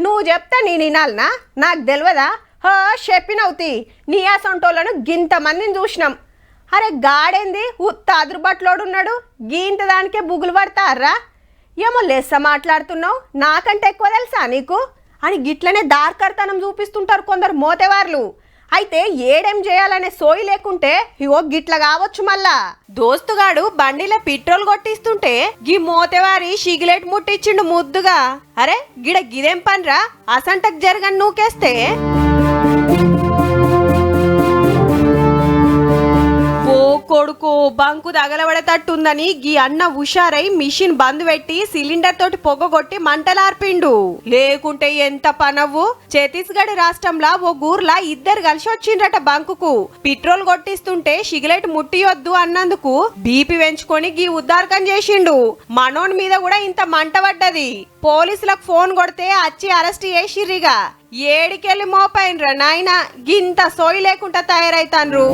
నువ్వు చెప్తా నేను వినాలనా? నాకు తెలియదా? చెప్పినవుతి నీ అసంటోళ్ళను గింతమందిని చూసినాం. అరే గాడేంది ఉత్త అదురుబట్లోడున్నాడు, గీంత దానికే బుగులు పడతారా? ఏమో లెస్స మాట్లాడుతున్నావు, నాకంటే ఎక్కువ తెలుసా నీకు అని గిట్లనే దార్కర్తనం చూపిస్తుంటారు కొందరు మోతేవార్లు. అయితే ఏడేం చేయాలనే సోయి లేకుంటే ఇగో గిట్ల కావచ్చు. మళ్ళా దోస్తుగాడు బండిలో పెట్రోల్ కొట్టిస్తుంటే గీ మోతేవారి సిగరెట్ ముట్టించిండు ముద్దుగా. అరే గిడ గిదేం పనిరా, అసంటకు జరగని నూకేస్తే కొడుకు బంకు తగలబడేటట్టుందని గీ అన్న హుషారై మిషన్ బంద్ పెట్టి సిలిండర్ తోటి పొగగొట్టి మంటలార్పిండు. లేకుంటే ఎంత పనవ్వు. ఛత్తీస్గఢ్ రాష్ట్రంలో ఓ ఊర్లా ఇద్దరు కలిసి వచ్చిండ్రట బంకుకు. పెట్రోల్ కొట్టిస్తుంటే సిగరెట్ ముట్టియొద్దు అన్నందుకు బీపీ పెంచుకొని గీ ఉద్దారకం చేసిండు. మనోన్ మీద కూడా ఇంత మంట పడ్డది. పోలీసులకు ఫోన్ కొడితే వచ్చి అరెస్ట్ చేసిర్రిగా. ఏడికెళ్ళి మోపైన్రా నాయన, గింత సోయి లేకుండా తయారైతాన్రు.